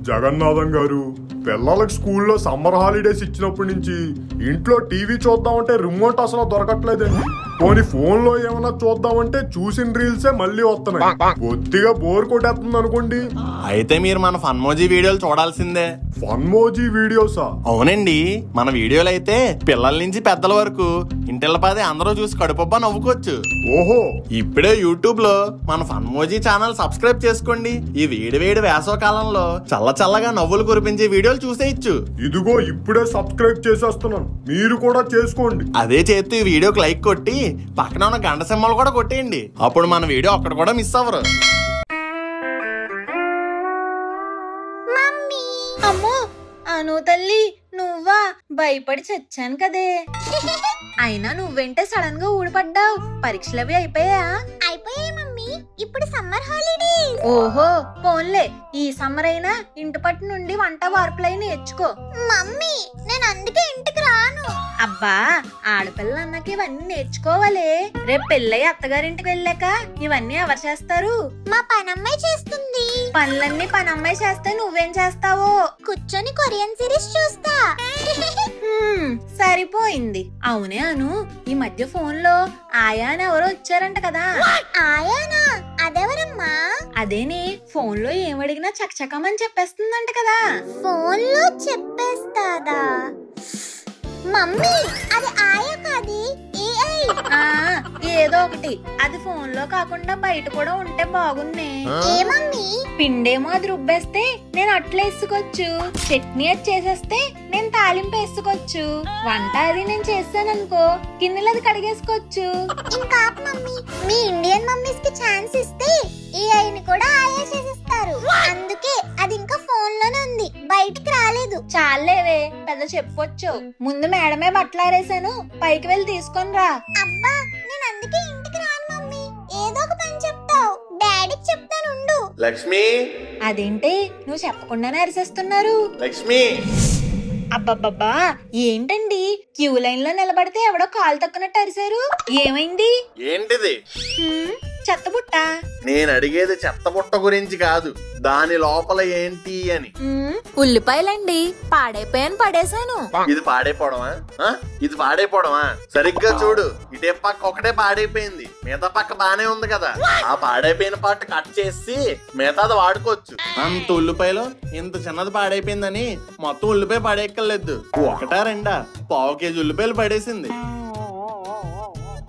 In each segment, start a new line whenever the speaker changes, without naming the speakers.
జగన్నాథం గారు, పిల్లలకి స్కూల్లో సమ్మర్ హాలిడేస్ ఇచ్చినప్పటి నుంచి ఇంట్లో టీవీ చూద్దామంటే రిమోట్ అసలు దొరకట్లేదండి. పోనీ ఫోన్ లో ఏమైనా చూద్దామంటే చూసిన రీల్సే మళ్ళీ వస్తున్నాయి. కొద్దిగా బోర్ కొట్టేస్తుంది అనుకోండి.
అయితే మీరు మన ఫన్మోజీ వీడియోలు చూడాల్సిందే.
ఫన్మోజీ వీడియోసా?
అవునండి, మన వీడియోలు అయితే పిల్లల నుంచి పెద్దల వరకు ఇంటిల్లపాది అందరూ చూసి కడుపబ్బా నవ్వుకోవచ్చు.
ఓహో,
ఇప్పుడే యూట్యూబ్ లో మన ఫన్మోజీ ఛానల్ సబ్స్క్రైబ్ చేసుకోండి. ఈ వేడి వేసవ కాలంలో చల్లగా నవ్వులు కురిపించే వీడియోలు చూసేయచ్చు.
ఇదిగో ఇప్పుడే సబ్స్క్రైబ్ చేసేస్తున్నాను, మీరు కూడా చేసుకోండి.
అదే చేస్తూ ఈ వీడియోకి లైక్ కొట్టి పక్కన ఉన్న గంట సింబల్ కూడా కొట్టేయండి. అప్పుడు మన వీడియో ఒక్కటి కూడా మిస్ అవ్వరు.
అమ్మో అను తల్లి, నువ్వా? భయపడి చచ్చాను కదే. అయినా నువ్వేంటే సడన్ గా ఊడిపడ్డావు? పరీక్షలవి అయిపోయా?
అయిపోయాయి మమ్మీ, ఇప్పుడు సమ్మర్ హాలిడేస్.
ఓహో, పోన్లే, ఈ సమ్మర్ అయినా ఇంటి పట్టు నుండి వంట వార్పులై నేర్చుకో.
మమ్మీ, నేను అందుకే ఇంటికి రాను.
అబ్బా, ఆడపిల్ల అన్నకి ఇవన్నీ నేర్చుకోవాలే. రేపు పెళ్ళయి అత్తగారింటికి వెళ్ళాక ఇవన్నీ ఎవరు చేస్తారు?
మా పనమ్మాయి చేస్తుంది.
పనులన్నీ పనమ్మాయి చేస్తే నువ్వేం చేస్తావో?
కూర్చొని కొరియన్ సిరీస్ చూస్తా.
సరిపోయింది. అవునే అను, ఈ మధ్య ఫోన్ లో ఆయా అని ఎవరో వచ్చారంట కదా?
ఆయానా? అదెవరమ్మా?
అదేనే, ఫోన్ లో ఏమడిగినా చకచకమని చెప్పేస్తుందంట కదా.
ఫోన్ లో చెప్పేస్తాదా? మమ్మీ, అది ఆయా కాదు, ఏఐ.
ఏదో ఒకటి. అది ఫోన్ లో కాకుండా బయట కూడా ఉంటే బాగున్నే.
ఏ మమ్మీ?
పిండేమో అది రుబ్బేస్తే నేను అట్లా వేసుకోవచ్చు. చట్నీ అది చేసేస్తే నేను తాలింపు వేసుకోవచ్చు. వంట అది నేను చేస్తాననుకో, గిన్నెలు అది కడిగేసుకోవచ్చు.
ఇంకా మమ్మీ, మీ ఇండియన్ మమ్మీస్ కి ఛాన్స్ ఇస్తే ఏఐని కూడా ఆయా చేసేస్తారు. అందుకే అది ఇంకా ఫోన్ లోనే ఉంది, బయటికి రాలేదు.
చాలేవే, పెద్ద చెప్పొచ్చు. ముందు మేడమే బట్టలారేసాను, పైకి వెళ్ళి తీసుకొని రా.
అబ్బా, నేను అందుకే ఇంటికి రాను మమ్మీ. ఏదో ఒక పని చెప్తావు, డాడీకి చెప్తానుండు.
లక్ష్మి,
అదేంటి నువ్వు చెప్పకుండానే అరిసేస్తున్నారు?
లక్ష్మి.
అబ్బబ్బబ్బా, ఏంటండి క్యూ లైన్ లో నిలబడితే ఎవడో కాలు తక్కునట్టు అరిశారు? ఏమైంది?
ఏంటిది?
చెత్తబుట్ట.
నేను అడిగేది చెత్తబుట్ట గురించి కాదు, దాని లోపల ఏంటి అని.
ఉల్లిపాయలండి, పాడైపోయాను పడేశాను.
ఇది పాడైపోవడమా? ఇది పాడైపోవడమా? సరిగ్గా చూడు, ఇటే పక్క ఒకటే పాడైపోయింది, మిగతా పక్క బానే ఉంది కదా. ఆ పాడైపోయిన పార్ట్ కట్ చేసి మిగతాది వాడుకోవచ్చు. అంత ఉల్లిపాయలో ఇంత చిన్నది పాడైపోయిందని మొత్తం ఉల్లిపాయ పడేయక్కర్లేదు. ఒకటా రెండా, పావు కేజీ ఉల్లిపాయలు పడేసింది.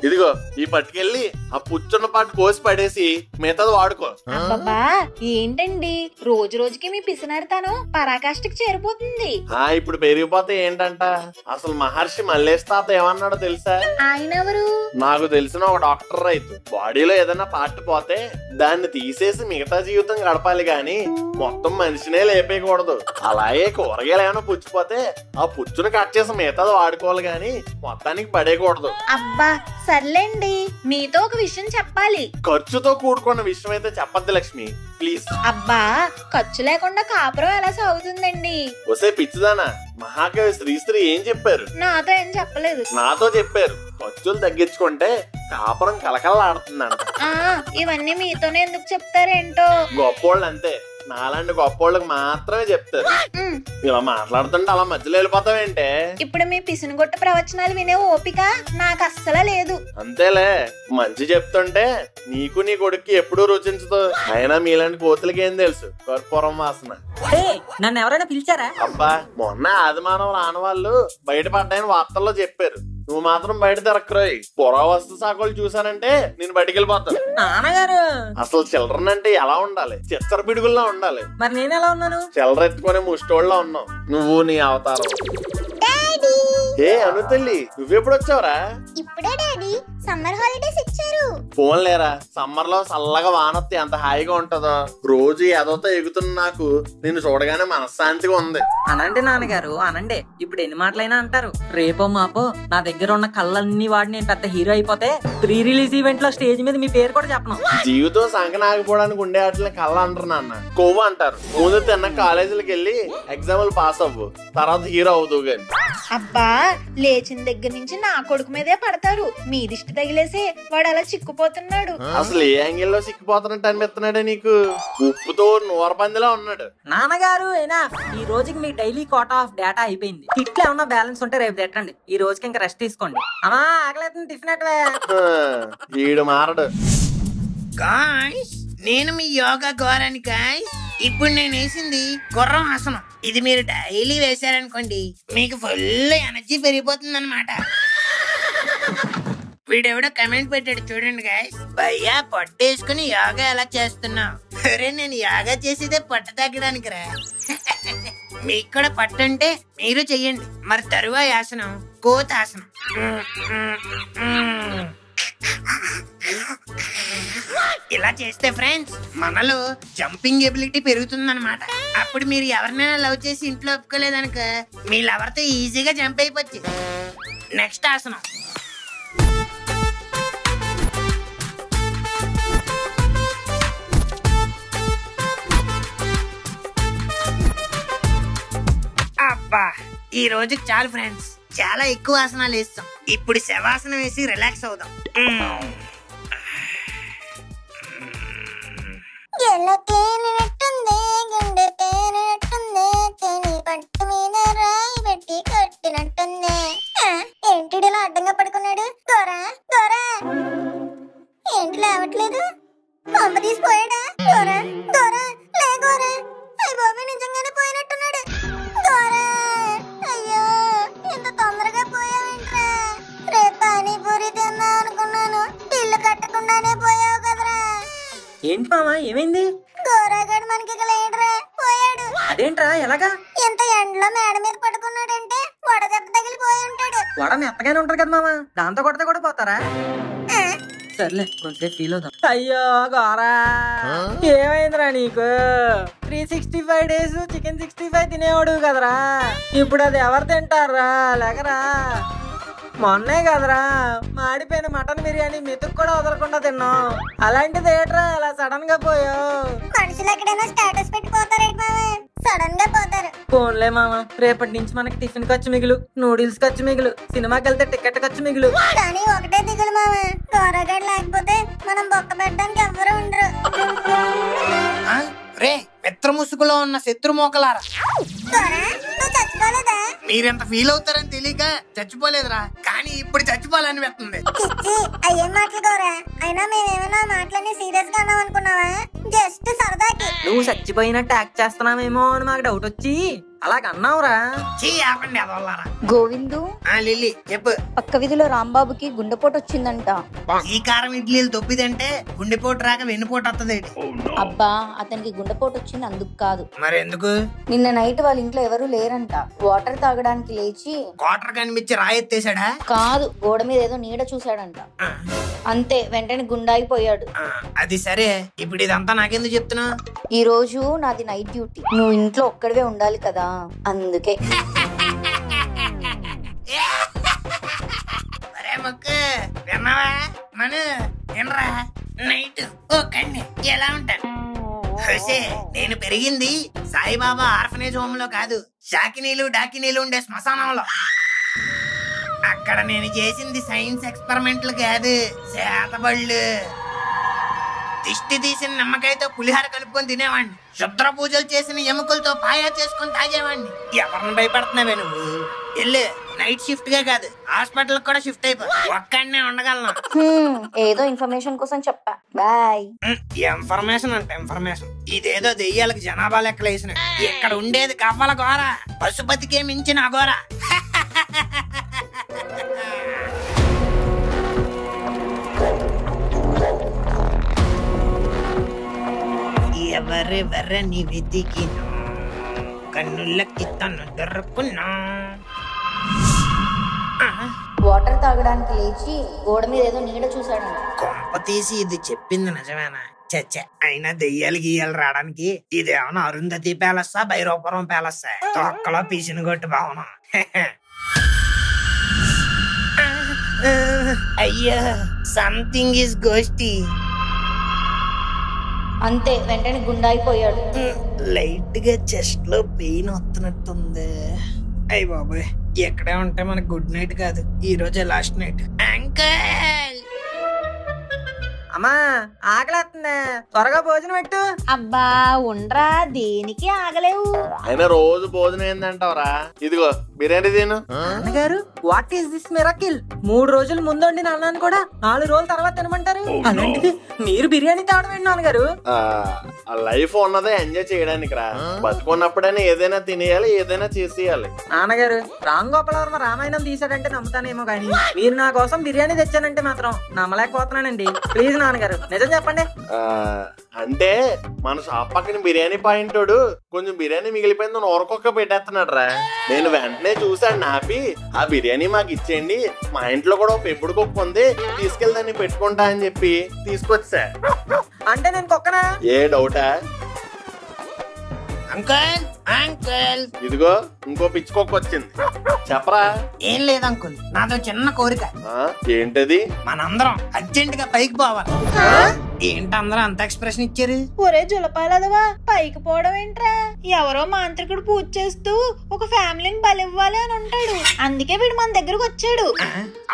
ఇదిగో ఈ పట్టుకెళ్ళి ఆ పుచ్చున్న పాటు కోసి పడేసి మిగతాది వాడుకో.
అబ్బబ్బా, ఏంటండి రోజు రోజుకి మీ పిసినారితనం పరాకాష్ఠకి చేరిపోతుంది.
ఇప్పుడు పెరిగిపోతే ఏంటంట? అసలు మహర్షి మల్లేష్ తాత ఏమన్నాడో తెలుసా?
ఆయన ఎవరు?
నాకు తెలిసిన ఒక డాక్టర్ రైతు. బాడీలో ఏదైనా పార్ట్ పోతే దాన్ని తీసేసి మిగతా జీవితం గడపాలి గాని మొత్తం మనిషినే లేపేయకూడదు. అలాగే కూరగాయలు ఏమైనా పుచ్చిపోతే ఆ పుచ్చును కట్ చేసి మిగతాది వాడుకోవాలి గాని మొత్తానికి పడేయకూడదు.
అబ్బా సర్లేండి, మీతో ఒక విషయం చెప్పాలి.
ఖర్చుతో కూడుకున్న విషయం అయితే చెప్పద్దు లక్ష్మి, ప్లీజ్.
అబ్బా, ఖర్చు లేకుండా కాపురం ఎలా సాగుతుందండి?
ఒసే పిచ్చిదానా, మహాకవి శ్రీశ్రీ ఏం చెప్పారు?
నాతో ఏం చెప్పలేదు.
నాతో చెప్పారు, ఖర్చులు తగ్గించుకుంటే కాపురం కలకలలాడుతుందంట.
ఇవన్నీ మీతోనే ఎందుకు చెప్తారేంటో.
గొప్పోళ్ళు అంతే, నాలాంటి గొప్పోళ్ళకి మాత్రమే చెప్తారు. ఇలా మాట్లాడుతుంటే అలా మధ్యలో వెళ్ళిపోతావేంటే?
ఇప్పుడు మీ పిసినగొట్ట ప్రవచనాలు వినే ఓపిక నాకు అస్సలు లేదు.
అంతేలే, మంచి చెప్తుంటే నీకు నీ కొడుక్కి ఎప్పుడూ రుచించదు. అయినా మీలాంటి కోతులకి ఏం తెలుసు కర్పూరం వాసన.
నన్ను ఎవరైనా పిలిచారా?
అబ్బా, మొన్న ఆదిమానవుల ఆనవాళ్ళు బయటపడ్డాయని వార్తల్లో చెప్పారు. నువ్వు మాత్రం బయట తిరక్కరోయ్. పురావస్తు శాఖలు చూసానంటే నేను బయటికి వెళ్ళిపోతాను.
నాన్నగారు,
అసలు చిల్డ్రన్ అంటే ఎలా ఉండాలి? చిచ్చర పిడుగుల్లా ఉండాలి.
మరి నేను ఎలా ఉన్నాను?
చిల్లర ఎత్తుకునే ముష్టోళ్ళ ఉన్నావు నువ్వు, నీ అవతారం. ఏ అను తల్లి, నువ్వెప్పుడు వచ్చావురా?
ఇప్పుడే డాడీ సమ్మర్ హాలిడేస్ ఇచ్చారు.
ఫోన్ లేరా, సమ్మర్ లో చల్లగా వానొత్తే ఎంత హాయిగా ఉంటుందో. రోజు ఏదోతో ఎగుతున్న నాకు నిన్ను చూడగానే మనశ్శాంతిగా ఉంది.
అనండి నాన్నగారు అనండి. ఇప్పుడు ఎన్ని మాటలైనా అంటారు. రేపో మాపో నా దగ్గర ఉన్న కళ్ళన్నీ వాడి నేను పెద్ద హీరో అయిపోతే ప్రీ రిలీజ్ ఈవెంట్ లో స్టేజ్ మీద మీ పేరు కూడా చెప్పను.
జీవితం సంకన ఆగిపోవడానికి ఉండే వాటిని కళ్ళ అంటారు నాన్న, కొవ్వు అంటారు. ముందు తిన్న కాలేజీలకు వెళ్ళి ఎగ్జామ్లు పాస్ అవ్వు, తర్వాత హీరో అవుతావు గాని.
అబ్బా లేచిన దగ్గర నుంచి నా కొడుకు మీదే పడతారు. మీ దిష్టి తగిలేసి వాడు అలా చిక్కుపోతున్నాడు.
అసలు ఏ యాంగిల్లో సిక్కిపోతున్నట్టు అనిపిస్తున్నాడే నీకు? ఉప్పుతో నూరపందిలా ఉన్నాడు.
నాన్నగారు అయినా ఈ రోజుకి మీ డైలీ కోటా ఆఫ్ డేటా అయిపోయింది. ఇట్లా ఏమన్నా బ్యాలెన్స్ ఉంటే రేపు పెట్టండి. ఈ రోజుకి ఇంకా రెస్ట్ తీసుకోండి. అమ్మా ఆకలేతుంది టిఫిన్ అటువే.
వీడు మారడు.
గాయ్స్ నేను మీ యోగా గోరాని గాయ్స్. ఇప్పుడు నేను వేసింది గుర్రం ఆసనం. ఇది మీరు డైలీ వేసారనుకోండి మీకు ఫుల్ ఎనర్జీ పెరిగిపోతుంది అనమాట. వీడెవడో కమెంట్ పెట్టాడు చూడండి గాయ్స్, భయ్యా పొట్టేసుకుని యోగా ఎలా చేస్తున్నావు? అరే నేను యోగా చేసేదే పొట్ట తగ్గడానికి రా. మీకు కూడా పట్టుంటే మీరు చెయ్యండి. మరి తరువాయి ఆసనం కోతాసనం. ఇలా చేస్తే ఫ్రెండ్స్ మనలో జంపింగ్ ఎబిలిటీ పెరుగుతుందన్నమాట. అప్పుడు మీరు ఎవరినైనా లవ్ చేసి ఇంట్లో ఒప్పుకోలేదనుక మీ లవర్తో ఈజీగా జంప్ అయిపోవచ్చు. నెక్స్ట్ ఆసనం అబ్బా ఈ రోజుకి చాలు ఫ్రెండ్స్, చాలా ఎక్కువ ఆసనాలు వేస్తాం. ఇప్పుడు శవాసనం వేసి రిలాక్స్ అవుదాం.
గుండె తేనట్టుంది, చెని పట్టు మీద రాయి పెట్టి కట్టినట్టుంది. ఏంటి ఇలా అడ్డంగా పడుకున్నాడు? దొరా దొరా ఏంటి లేవట్లేదు? పంప తీసిపోయాడా? దొరా దొరా లే గోరా. అయ్య బాబు నిజంగానే పోయినట్టున్నాడు. దొరా అయ్యో ఇంత తొందరగా పోయావేంట్రా? రేపు పానీపూరి తిన్నా అనుకున్నాను, ఇల్లు కట్టకుండానే పోయావు కదరా.
ఏంటి మామ ఏమైంది?
గోరాగాడు మనకి ఇక లేడురా, పోయాడు.
అదేంట్రా ఎలాగా?
ఇంత ఎండలో మేడ మీద పడుకున్నాడంటే వడదెబ్బ తగిలిపోయి ఉంటాడు.
వడ మెత్తగానే ఉంటారు కదా మామ, దాంతో కొడితే కూడా పోతారా? సర్లే కొంచెం ఫీల్ అవుతాం. అయ్యో గోరా ఏమైందిరా నీకు? 365 days చికెన్ 65 తినేవాడు కదరా, ఇప్పుడు అది ఎవరు తింటారా? లేకరా మొన్నే కదరా మాడిపోయిన మటన్ బిర్యానీ మెతుకు కూడా వదలకుండా తిన్నాం. అలాంటిది ఏట్రా అలా సడన్ గా పోయావు?
మనుషులు ఎక్కడైనా స్టేటస్ పెట్టిపోతారేంటి మామ? సడన్ గా పోతారు.
ఫోన్లే మామ, రేపటి నుంచి మనకి టిఫిన్ ఖర్చు మిగులు, నూడిల్స్ ఖర్చు మిగులు, సినిమాకి వెళ్తే టికెట్ ఖర్చు మిగులు.
కానీ ఒకటే దిగులు మామ, గోరాగాడు లేకపోతే మనం బొక్క పెట్టడానికి ఎవ్వరూ ఉండరు.
రే మిత్ర ముసుగులో ఉన్న శత్రు మోకలారా,
గోరా నువ్వు చచ్చిపోలేదా?
మీరెంత ఫీల్ అవుతారని తెలియక చచ్చిపోలేదురా, కానీ ఇప్పుడు చచ్చిపోవాలనిపిస్తుంది.
చిచ్చి అయ్యేం మాటలు గోరా. అయినా మేమేమైనా మాటలన్నీ సీరియస్ గా అన్నాం అనుకున్నావా? జస్ట్ సరదాకి.
నువ్వు చచ్చిపోయినట్టు యాక్ట్ చేస్తున్నావేమో అని మాకు డౌట్ వచ్చి అలాగన్నావురా.
ఆపండి అదోలారా.
గోవిందు
లిల్లీ చెప్పు.
పక్క వీధిలో రాంబాబుకి గుండెపోటు వచ్చిందంట.
ఈ కారం ఇడ్లీలు తొప్పిదంటే గుండెపోటు రాక వెన్నుపోటు వస్తుంది.
అబ్బా అతనికి గుండెపోటు వచ్చింది అందుకు కాదు.
మరి ఎందుకు?
నిన్న నైట్ వాళ్ళ ఇంట్లో ఎవరూ లేరంట. వాటర్ తాగడానికి లేచి
క్వార్టర్ కనిపించి రాయెత్తేసాడా?
కాదు, గోడ మీద ఏదో నీడ చూసాడంట. అంతే, వెంటనే గుండాగిపోయాడు.
అది సరే, ఇప్పుడు ఇదంతా నాకెందుకు చెప్తున్నా?
ఈ రోజు నాది నైట్ డ్యూటీ, నువ్వు ఇంట్లో ఒక్కడివే ఉండాలి కదా, అందుకే.
విన్నావా మను? వినరా నైట్ ఓ కన్ను ఎలా ఉంటాను? నేను పెరిగింది సాయిబాబా ఆర్ఫనేజ్ హోమ్ లో కాదు, షాకినీలు డాకినీలు ఉండే శ్మశానంలో. అక్కడ నేను చేసింది సైన్స్ ఎక్స్పెరిమెంట్లు కాదు, చేతబళ్ళు. దిష్టి తీసిన నిమ్మకాయతో పులిహార కలుపుకొని తినేవాడిని, శుద్ర పూజలు చేసిన ఎముకలతో పాయా చేసుకొని తాగేవాడిని. ఎవరిని భయపడుతున్నావే నువ్వు? వెళ్ళు, నైట్ షిఫ్ట్ గా కాదు హాస్పిటల్ కూడా షిఫ్ట్ అయిపో, ఒక్కడనే ఉండగలను.
ఏదో ఇన్ఫర్మేషన్ కోసం చెప్పా, బాయ్.
ఇన్ఫర్మేషన్ అంటే ఇన్ఫర్మేషన్, ఇదేదో దెయ్యాలకు జనాభా లెక్కలు వేసిన. ఇక్కడ ఉండేది కవ్వల ఘోర, పశుపతికే మించిన అఘోర. ఎవరెవరని వెతికినా కన్నులకి తను దొరుకున్నా.
వాటర్ తాగడానికి లేచి గోడ మీద ఏదో నీడ చూసాడంట.
కొంప తీసి ఇది చెప్పింది నిజమేనా? చచ్చ అయినా దెయ్యాలు గీయాలు రావడానికి ఇదేమన్నా అరుంధతి ప్యాలెస్సా భైరవపురం ప్యాలెస్సా తొక్కలో పీసిన కొట్టు భవనం. అయ్యా సంథింగ్ ఈస్ గోస్టీ.
అంతే వెంటనే గుండా అయిపోయాడు.
లైట్ గా చెస్ట్ లో పెయిన్ వస్తున్నట్టుంది. అయ్య బాబోయ్, ఎక్కడే ఉంటే మనకు గుడ్ నైట్ కాదు, ఈ రోజే లాస్ట్ నైట్. అంకల్
అమ్మా ఆకలేస్తుందే, త్వరగా భోజనం పెట్టు.
అబ్బా ఉండ్రా, దేనికి ఆగలేవు.
అయినా రోజు భోజనం ఏందంటావరా? ఇదిగో బిర్యానీ తిను.
నాన్నగారు వాట్ ఈస్ దిస్ మిరకిల్? 3 రోజుల ముందు వండిన అన్నాను కూడా 4 రోజుల తర్వాత తినమంటారు. అలాంటిది మీరు బిర్యానీ తేవడం ఏంటి నాన్నగారు?
లైఫ్ ఉన్నదే ఎంజాయ్ చేయడానికి రా. బతుకున్నప్పుడైనా ఏదైనా తినేయాలి, ఏదైనా చేసేయాలి.
నాన్నగారు రామ్ గోపాల్ వర్మ రామాయణం తీసాడంటే నమ్ముతానేమో కానీ మీరు నా కోసం బిర్యానీ తెచ్చానంటే మాత్రం నమ్మలేకపోతున్నానండి. ప్లీజ్ నాన్నగారు నిజం చెప్పండి.
అంటే మన షాప్ పక్కన బిర్యానీ పాయింటోడు కొంచెం బిర్యానీ మిగిలిపోయింది నోరకొక్క పెట్టేస్తున్నాడు రా. నేను వెంటనే చూసాడు నాపి, ఆ బిర్యానీ మాకు ఇచ్చేయండి, మా ఇంట్లో కూడా పెంపుడు కుక్క ఉంది, తీసుకెళ్ళి పెట్టుకుంటా అని చెప్పి తీసుకొచ్చా.
అంటే నేను కుక్కనా?
ఏ డౌటా?
అంకుల్ అంకుల్
ఇదిగో ఇంకో పిచ్చుకోక వచ్చింది, చెప్పరా.
ఏం లేదు అంకుల్, నాదో చిన్న కోరిక.
ఏంటది?
మనందరం అర్జెంట్ గా పైకి పోవాలి. ఏంటి అందరూ అంత ఎక్స్ప్రెషన్ ఇచ్చారు?
ఒరే జులపాలదవా, పైకి పోవడం ఏంట్రా? ఎవరో మాంత్రికుడు పూజ చేస్తూ ఒక ఫ్యామిలీని బలివ్వాలి అని ఉంటాడు, అందుకే వీడు మన దగ్గరకు వచ్చాడు.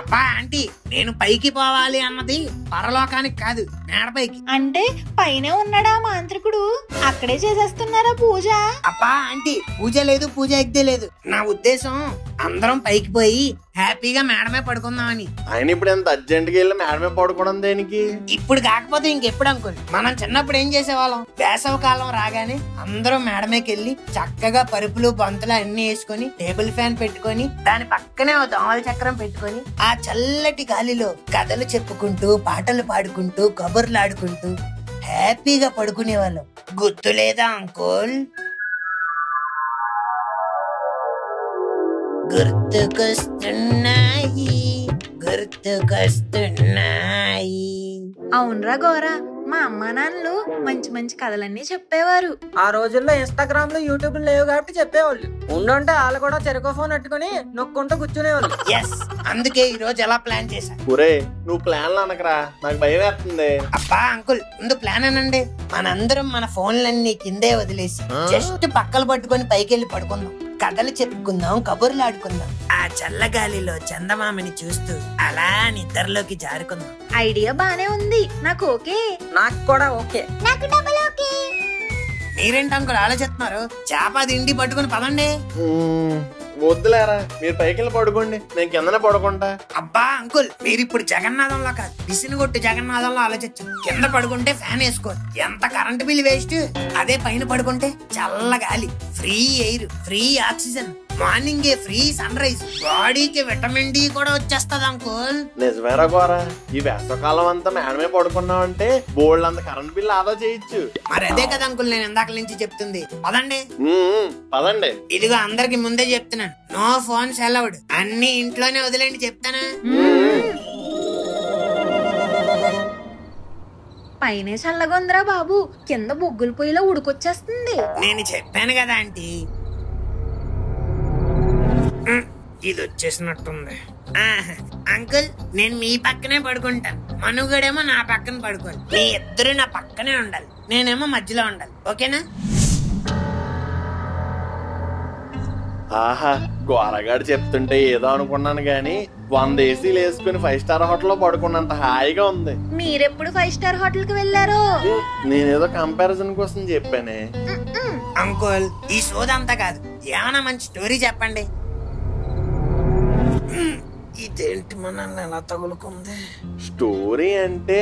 అబ్బా ఆంటీ, నేను పైకి పోవాలి అన్నది పరలోకానికి కాదు, మేడపైకి.
అంటే పైనే ఉన్నాడా మాంత్రికుడు? అక్కడే చేసేస్తున్నారా పూజ?
అబ్బా ఆంటీ, పూజ లేదు, పూజ ఎగ్దే లేదు. నా ఉద్దేశం అందరం పైకి పోయి హ్యాపీగా మేడమే పడుకుందామని.
ఆయన ఇప్పుడు ఎంత అర్జెంట్ గా వెళ్ళి మేడమే పడుకోవడం దేనికి?
ఇప్పుడు కాకపోతే ఇంకెప్పుడు అంకుల్? మనం చిన్నప్పుడు ఏం చేసేవాళ్ళం? వేసవ కాలం రాగానే అందరం మేడమేకి వెళ్ళి చక్కగా పరుపులు బంతులు అన్ని వేసుకొని టేబుల్ ఫ్యాన్ పెట్టుకొని దాని పక్కనే ఓ దోమల చక్రం పెట్టుకొని ఆ చల్లటి గాలిలో కథలు చెప్పుకుంటూ పాటలు పాడుకుంటూ కబుర్లు ఆడుకుంటూ హ్యాపీగా పడుకునే వాళ్ళం. గుర్తులేదా అంకుల్? గుర్తుకొస్తున్నాయి గుర్తుకొస్తున్నాయి.
అవునరా గోరా, మా అమ్మా నాన్నలు మంచి మంచి కథలన్నీ చెప్పేవారు.
ఆ రోజుల్లో ఇన్స్టాగ్రామ్ లో యూట్యూబ్ లేవు కాబట్టి చెప్పేవాళ్ళు. ఉండుంటే వాళ్ళు కూడా చెరుకు ఫోన్ పెట్టుకుని నొక్కుంటూ కూర్చునేవాళ్ళు.
ఎస్, అందుకే ఈ రోజు ఎలా ప్లాన్ చేశా.
ఒరే నువ్వు ప్లాన్లు అనకరా, నాకు భయం వేస్తుంది.
అబ్బా అంకుల్, ముందు ప్లాన్ అనండి. మనందరం మన ఫోన్లన్నీ కిందే వదిలేసి జస్ట్ పక్కలు పట్టుకొని పైకి వెళ్ళి పడుకుందాం, కథలు చెప్పుకుందాం, కబుర్లు ఆడుకుందాం, ఆ చల్లగాలిలో చందమామని చూస్తూ అలా నిద్రలోకి జారుకుందాం.
ఐడియా బానే ఉంది, నాకు ఓకే.
నాకు కూడా ఓకే.
నాకు డబుల్ ఓకే.
మీరేంటి అంకుల్ ఆలోచిస్తున్నారు? చేప దిండి పట్టుకుని పదండి.
వద్దులేరా, మీరు పైకి వెళ్ళి పడుకోండి, నేను కిందనే పడుకుంటా.
అబ్బా అంకుల్, మీరు ఇప్పుడు జగన్నాథంలో కాదు విసినుగొట్టు జగన్నాథంలో ఆలోచించండి. కింద పడుకుంటే ఫ్యాన్ వేసుకోరు, ఎంత కరెంట్ బిల్ వేస్ట్. అదే పైన పడుకుంటే చల్ల గాలి, free air, free oxygen, morning free sunrise, బాడీకి విటమిన్ డి కూడా వచ్చేస్తది అంకుల్.
నిజమేరా గోరా, ఈ వేసవకాలం అంతా మేడమే పడుకున్నాం అంటే బోల్డ్ అంత కరెంట్ బిల్ ఆదా చేయొచ్చు.
మరి అదే కదా అంకుల్ నేను ఇందాక నుంచి చెప్తుంది. పదండి
పదండి.
ఇదిగో అందరికి ముందే చెప్తున్నాను, నో ఫోన్స్ అలౌడ్, అన్ని ఇంట్లోనే వదిలేండి చెప్తానా.
పైనే చల్లగొందరా బాబు, కింద బొగ్గుల పొయ్యిలో ఉడుకొచ్చేస్తుంది.
నేను చెప్పాను కదా ఆంటీ. ఇది వచ్చేసినట్టుంది. అంకుల్, నేను మీ పక్కనే పడుకుంటాను, మనుగడేమో నా పక్కన పడుకోవాలి. మీ ఇద్దరు నా పక్కనే ఉండాలి, నేనేమో మధ్యలో ఉండాలి, ఓకేనా?
ఆహా, గోరగాడు చెప్తుంటే ఏదో అనుకున్నాను గాని 100 ఏసీలు వేసుకుని 5 స్టార్ హోటల్ లో పడుకున్నంత హాయిగా ఉంది.
మీరెప్పుడు 5 స్టార్ హోటల్ కి వెళ్ళారో?
నేనేదో కంపారిజన్ కోసం చెప్పానే.
అంకుల్, ఈ సోదంతా కాదు, ఏమైనా మంచి స్టోరీ చెప్పండి. ఇదేంటి మనల్ని ఎలా తగులుకుంది?
స్టోరీ అంటే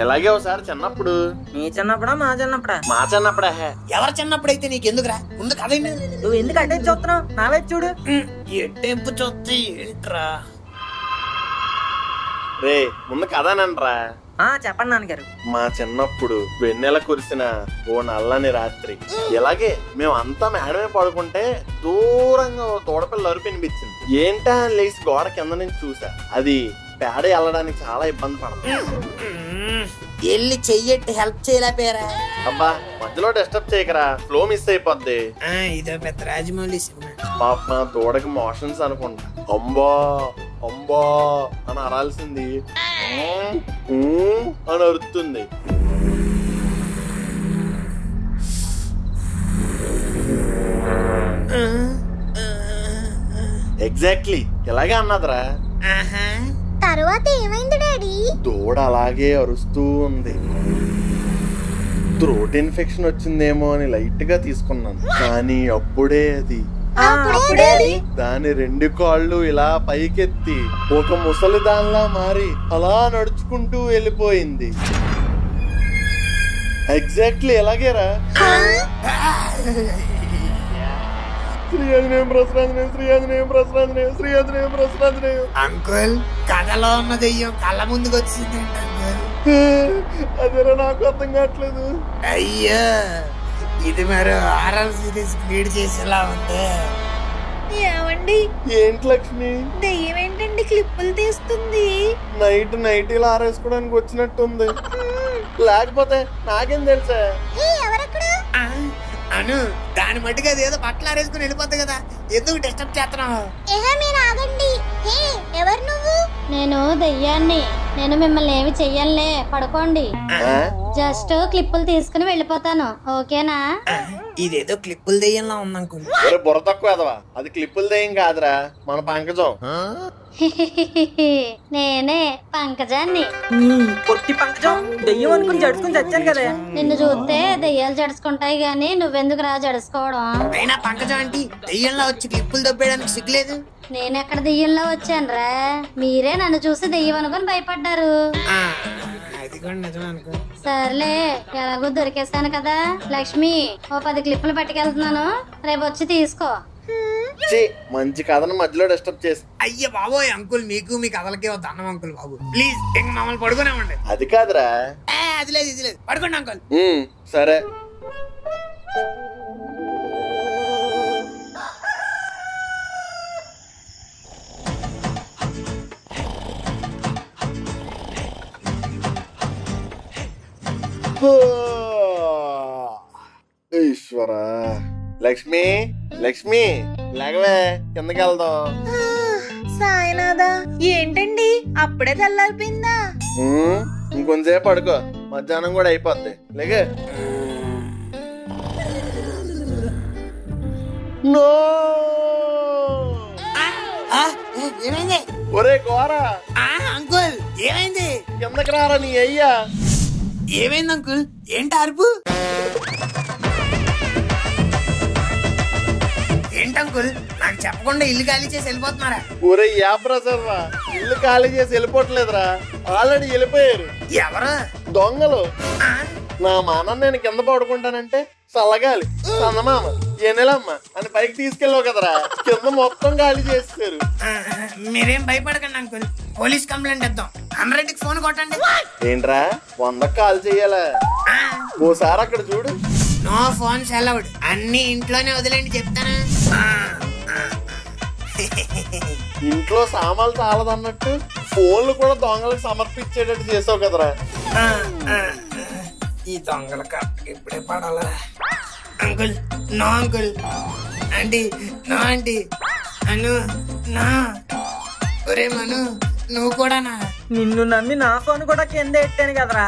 ఎలాగే ఒకసారి చిన్నప్పుడు.
మీ చిన్నప్పుడా మా చిన్నప్పుడా?
మా చిన్నప్పుడే.
ఎవరు చిన్నప్పుడైతే నీకెందుకురా, ముందు కదండి.
నువ్వు ఎందుకు అంటే చూస్తున్నావు? నా వైపు చూడు.
ఎట్టేపు చూస్తే ఏంట్రా?
రే ముందు కథానంట్రా.
చెప్పండి నాన్నగారు.
మా చిన్నప్పుడు వెన్నెల కురిసిన ఓ నల్లని రాత్రి ఇలాగే మేము అంతా మేడమే పడుకుంటే దూరంగా తోడపిల్ల అరుపు వినిపించింది. ఏంటా అని లేచి గోడ కింద నుంచి చూసా, అది పేడ వెళ్ళడానికి చాలా ఇబ్బంది పడుతుంది.
వెళ్ళి చెయ్యట్టి హెల్ప్ చేయలేపారా?
అబ్బా మధ్యలో డిస్టర్బ్ చేయకరా, ఫ్లో మిస్ అయిపోద్ది.
ఇదో పెద్ద రాజమౌళి సినిమా.
పాప దూడకి మోషన్స్ అనుకుంటా. అంబా అంబా అని అరాల్సింది అని అరుస్తుంది. ఎగ్జాక్ట్లీ ఇలాగే అన్నదిరా.
తర్వాత ఏమైంది డాడీ?
దూడ అలాగే అరుస్తూ ఉంది. థ్రోట్ ఇన్ఫెక్షన్ వచ్చిందేమో అని లైట్ గా తీసుకున్నాను, కానీ అప్పుడే అది దాని 2 కాళ్ళు ఇలా పైకెత్తి ఒక ముసలి దానిలా మారి అలా నడుచుకుంటూ వెళ్ళిపోయింది. ఎగ్జాక్ట్లీ ఎలాగేరా.
అంకుల్ కథలో ఉన్న దెయ్యం కళ్ళ ముందుకు వచ్చింది
అదేరా నాకు అర్థం కావట్లేదు.
అయ్యో ఇది మరి హారర్ సిరీస్ లీడ్ చేసేలా ఉంది.
ఏమండి
ఏంటి లక్ష్మి?
దెయ్యం ఏంటండి క్లిప్పులు తీస్తుంది?
నైట్ ఇలా ఆరేసుకోవడానికి వచ్చినట్టుంది. లేకపోతే నాకేం తెలుసా?
అను దాని మట్టుగా అదేదో బట్టలు ఆరేసుకుని వెళ్ళిపోద్ది కదా, ఎందుకు డిస్టర్బ్ చేస్తున్నావు?
మీరు ఆగండి. ఎవరు నువ్వు?
నేను దెయ్యాన్ని. నేను మిమ్మల్ని ఏమి చెయ్యాలే, పడుకోండి. జస్ట్ క్లిప్పులు తీసుకుని వెళ్ళిపోతాను, ఓకేనా?
ఇదేదో క్లిప్పులు దెయ్యంలా ఉంది అంకుల్.
బుర్ర తక్కువ ఎదవా, అది క్లిప్పులు దెయ్యం కాదురా, మన పంకజం.
నేనే పంకజాన్ని.
పొట్టి పంకజం దెయ్యం అనుకుని జడుచుకుని చచ్చాను కదా.
నిన్ను చూస్తే దెయ్యాలు జడుచుకుంటాయి గాని నువ్వెందుకు రా జడుచుకోవడం?
అయినా పంకజం అంటే దెయ్యంలా వచ్చి క్లిప్పులు దొబ్బేయడానికి సిగ్గులేదు.
నేనెక్కడ దెయ్యంలో వచ్చాను రా, మీరే నన్ను చూసి దెయ్యం అనుకుని భయపడ్డారు.
అది కూడా నిజం అనుకో.
సర్లే ఎలాగో దొరికేస్తాను కదా. లక్ష్మి ఓ 10 క్లిప్పులు పట్టుకెళ్తున్నాను, రేపు వచ్చి తీసుకో.
మంచి కథను మధ్యలో డిస్టర్బ్ చేసి.
అయ్య బాబోయ్ అంకుల్, మీకు మీ కథలకే వద్దాం అంకుల్ బాబు, ప్లీజ్ ఇంక మమ్మల్ని పడుకునేవ్వండి.
అది కాదురా.
అది లేదు ఇది లేదు, పడుకోండి అంకుల్.
సరే. ఈశ్వరా. లక్ష్మి లక్ష్మి లేకవే, కిందకి వెళ్దాం.
సాయినాథా ఏంటండి అప్పుడే తెల్లారిపోయిందా?
ఇంకొంచెంసేపు పడుకో, మధ్యాహ్నం కూడా అయిపోద్ది. లేక
ఏమైంది?
ఒరే గోరా
అంకుల్ ఏమైంది?
కిందకి రారా నీ అయ్యా.
ఏమైంది అంకుల్? ఏంటి అరుపు? ఏంటంకుల్ నాకు చెప్పకుండా ఇల్లు ఖాళీ చేసి వెళ్ళిపోతున్నారా?
ఒరే యాబ్రసర్రా, ఇల్లు ఖాళీ చేసి వెళ్ళిపోవట్లేదురా, ఆల్రెడీ వెళ్ళిపోయారు.
ఎవరు?
దొంగలు. నా మానం నేను కింద పడుకుంటానంటే చల్లగాలి చందమామ ఎనెలమ్మ అని పైకి తీసుకెళ్ళావు కదరా, కింద మొత్తం ఖాళీ చేస్తారు.
మీరేం భయపడకండి అంకుల్, పోలీస్ కంప్లైంట్ ఇద్దాం. 100కి ఫోన్ కొట్టండి.
ఏంట్రా 100కి కాల్ చెయ్యాలా? ఓసారి అక్కడ చూడు.
నో ఫోన్స్ అలౌడ్, అన్ని ఇంట్లోనే వదిలేండి చెప్తాను.
ఇంట్లో సామాన్లు చాలదన్నట్టు ఫోన్లు కూడా దొంగలకు సమర్పించేటట్టు చేసావు కదరా.
ఈ దొంగల ఇప్పుడే పడాలా? Uncle no uncle. Aunty no aunty. Anu నా. ఒరే మను నువ్వు కూడా నా.
నిన్ను నమ్మి నా ఫోన్ కూడా కింద ఎట్టాను కదరా.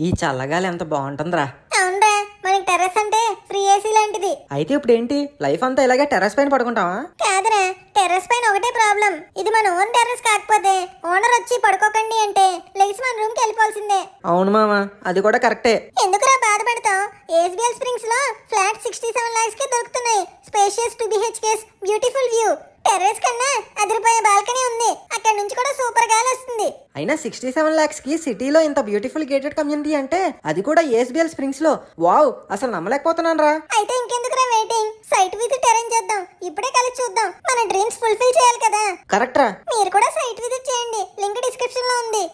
ఈ చల్లగాలి ఎంత బాగుంటుందిరా.
అవునరా, మనకి టెర్రస్ అంటే ఫ్రీ ఏసీ లాంటిది.
అయితే ఇప్పుడు ఏంటి లైఫ్ అంతా ఇలాగే టెర్రస్ పైన పడుకుంటావా?
కాదురా, టెర్రస్ పైన ఒకటే ప్రాబ్లం. ఇది మన ఓన్ టెర్రస్ కాకపోతే ఓనర్ వచ్చి పడుకోకండి అంటే లేచి మన రూమ్ కి వెళ్ళిపోవాల్సిందే.
అవును మామ, అది కూడా కరెక్టే.
ఎందుకురా బాధపడతావు? ఎస్బిఎల్ స్ప్రింగ్స్ లో ఫ్లాట్ 67 lakhs కి దొరుకుతున్నాయి. Spacious 2 BHKs, beautiful view. Terrace కన్నా అదిరిపోయే బాల్కనీ ఉంది, అక్కడ నుంచి కూడా సూపర్ గాలి వస్తుంది.
అయినా 67 lakhs కి సిటీలో ఇంత బ్యూటిఫుల్ గేటెడ్ కమ్యూనిటీ అంటే, అది కూడా ఎస్బిఎల్ స్ప్రింగ్స్ లో. వావ్, అసలు నమ్మలేకపోతున్నాను రా.
అయితే ఇంకెందుకురా వెయిటింగ్, సైట్ విజిట్ అరేంజ్ చేద్దాం. ఇప్పుడే కలిసి చూద్దాం, మన డ్రీమ్స్ ఫుల్ఫిల్ చేయాలి కదా.
కరెక్ట్ రా.
మీరు కూడా సైట్ విజిట్ చేయండి, లింక్ డిస్క్రిప్షన్ లో ఉంది.